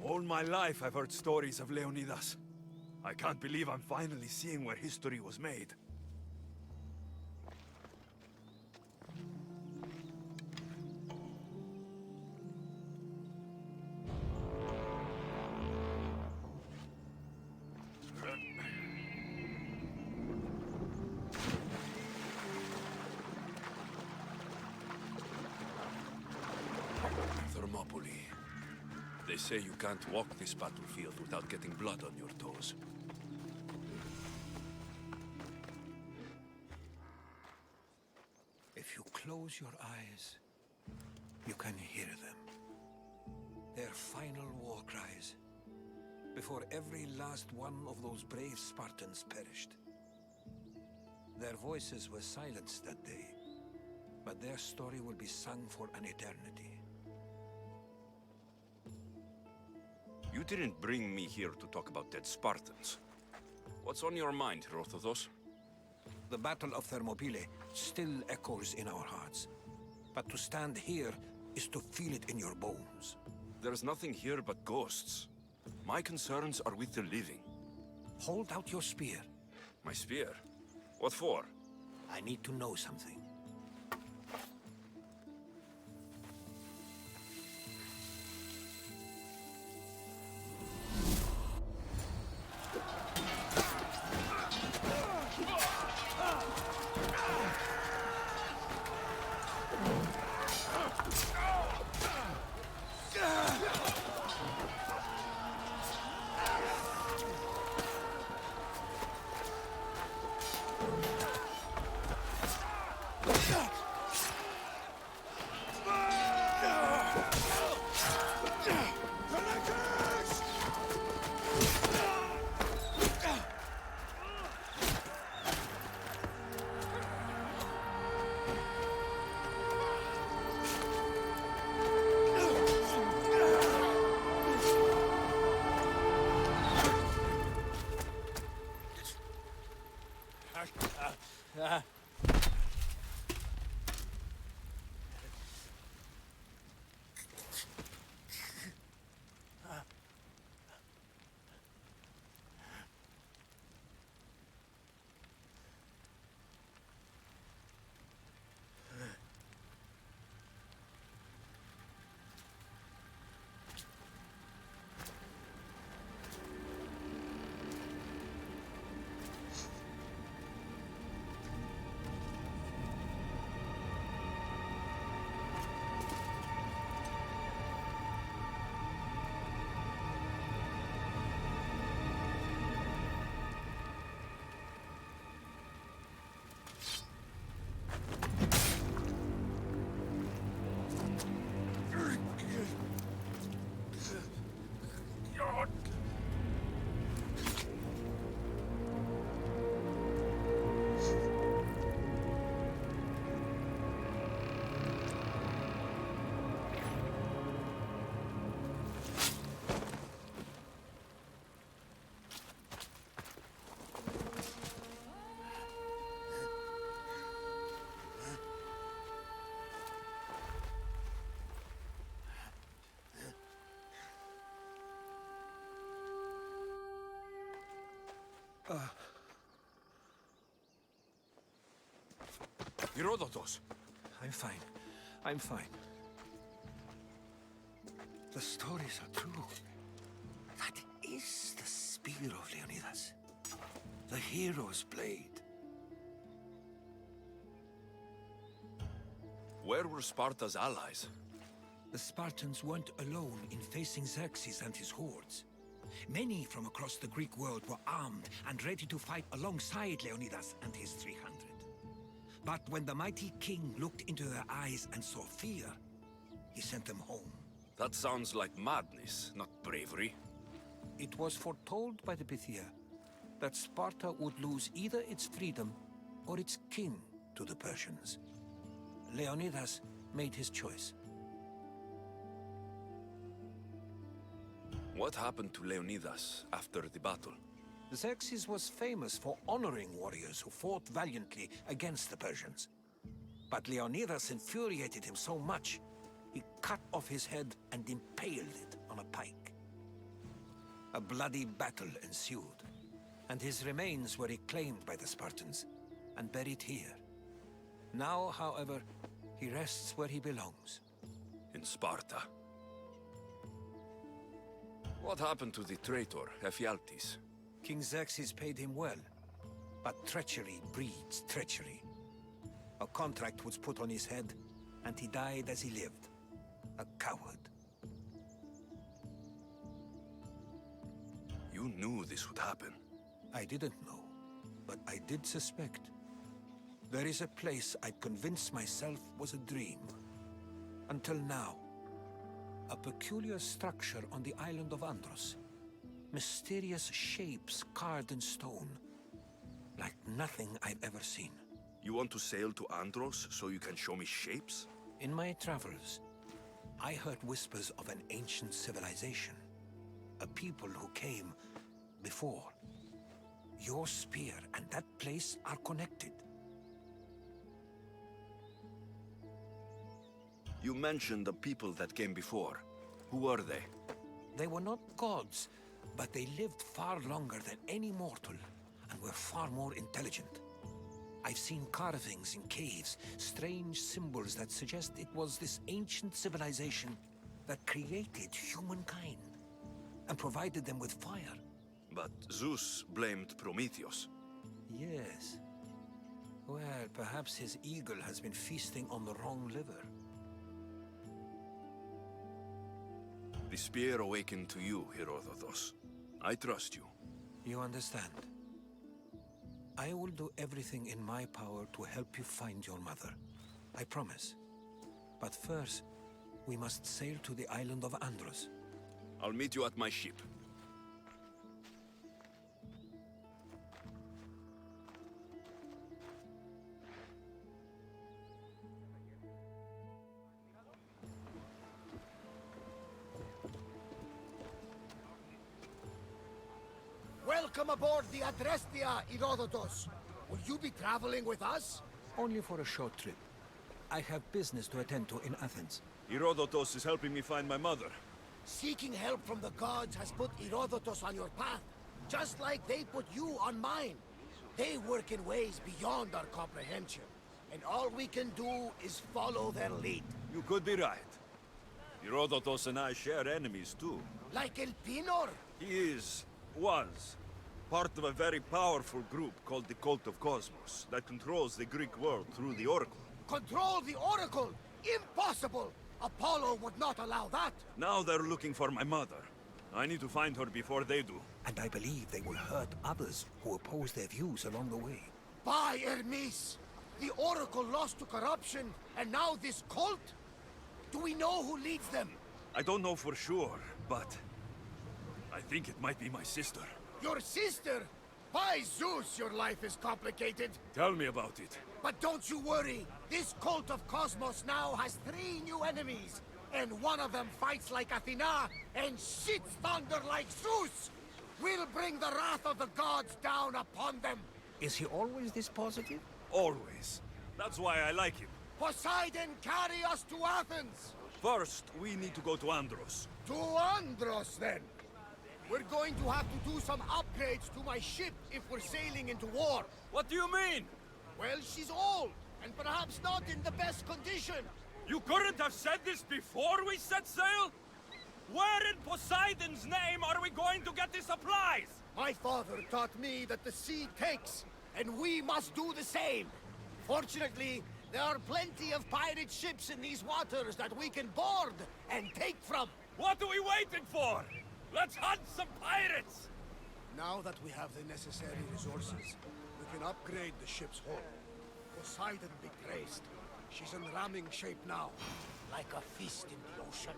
All my life I've heard stories of Leonidas. I can't believe I'm finally seeing where history was made. Thermopylae. They say you can't walk this battlefield without getting blood on your toes. If you close your eyes, you can hear them. Their final war cries, before every last one of those brave Spartans perished. Their voices were silenced that day, but their story will be sung for an eternity. You didn't bring me here to talk about dead Spartans. What's on your mind, Herodotos? The Battle of Thermopylae still echoes in our hearts. But to stand here is to feel it in your bones. There's nothing here but ghosts. My concerns are with the living. Hold out your spear. My spear? What for? I need to know something. Herodotos! I'm fine. I'm fine. The stories are true. That is the Spear of Leonidas. The hero's blade. Where were Sparta's allies? The Spartans weren't alone in facing Xerxes and his hordes. Many from across the Greek world were armed and ready to fight alongside Leonidas and his 300. But when the mighty king looked into their eyes and saw fear, he sent them home. That sounds like madness, not bravery. It was foretold by the Pythia that Sparta would lose either its freedom or its king to the Persians. Leonidas made his choice. What happened to Leonidas after the battle? Xerxes was famous for honoring warriors who fought valiantly against the Persians. But Leonidas infuriated him so much, he cut off his head and impaled it on a pike. A bloody battle ensued, and his remains were reclaimed by the Spartans and buried here. Now, however, he rests where he belongs. In Sparta. What happened to the traitor, Ephialtes? King Xerxes paid him well, but treachery breeds treachery. A contract was put on his head, and he died as he lived. A coward. You knew this would happen. I didn't know, but I did suspect. There is a place I'd convinced myself was a dream. Until now. A peculiar structure on the island of Andros. Mysterious shapes carved in stone. Like nothing I've ever seen. You want to sail to Andros so you can show me shapes? In my travels, I heard whispers of an ancient civilization. A people who came before. Your spear and that place are connected. You mentioned the people that came before. Who were they? They were not gods, but they lived far longer than any mortal, and were far more intelligent. I've seen carvings in caves, strange symbols that suggest it was this ancient civilization that created humankind, and provided them with fire. But Zeus blamed Prometheus. Yes. Well, perhaps his eagle has been feasting on the wrong liver. The spear awakened to you, Herodotos. I trust you. You understand. I will do everything in my power to help you find your mother. I promise. But first, we must sail to the island of Andros. I'll meet you at my ship. Welcome aboard the Adrestia, Herodotos. Will you be traveling with us? Only for a short trip. I have business to attend to in Athens. Herodotos is helping me find my mother. Seeking help from the gods has put Herodotos on your path, just like they put you on mine. They work in ways beyond our comprehension, and all we can do is follow their lead. You could be right. Herodotos and I share enemies too. Like El Pinor? He was, part of a very powerful group called the Cult of Cosmos that controls the Greek world through the Oracle. Control the Oracle? Impossible! Apollo would not allow that! Now they're looking for my mother. I need to find her before they do. And I believe they will hurt others who oppose their views along the way. By Hermes! The Oracle lost to corruption, and now this cult? Do we know who leads them? I don't know for sure, but I think it might be my sister. Your sister? By Zeus, your life is complicated. Tell me about it. But don't you worry. This cult of Cosmos now has 3 new enemies. And one of them fights like Athena and shits thunder like Zeus. We'll bring the wrath of the gods down upon them. Is he always this positive? Always. That's why I like him. Poseidon, carry us to Athens. First, we need to go to Andros. To Andros, then. We're going to have to do some upgrades to my ship if we're sailing into war. What do you mean? Well, she's old, and perhaps not in the best condition. You couldn't have said this before we set sail? Where in Poseidon's name are we going to get the supplies? My father taught me that the sea takes, and we must do the same. Fortunately, there are plenty of pirate ships in these waters that we can board and take from. What are we waiting for? Let's hunt some pirates! Now that we have the necessary resources, we can upgrade the ship's hull. Poseidon be praised. She's in ramming shape now, like a fist in the ocean.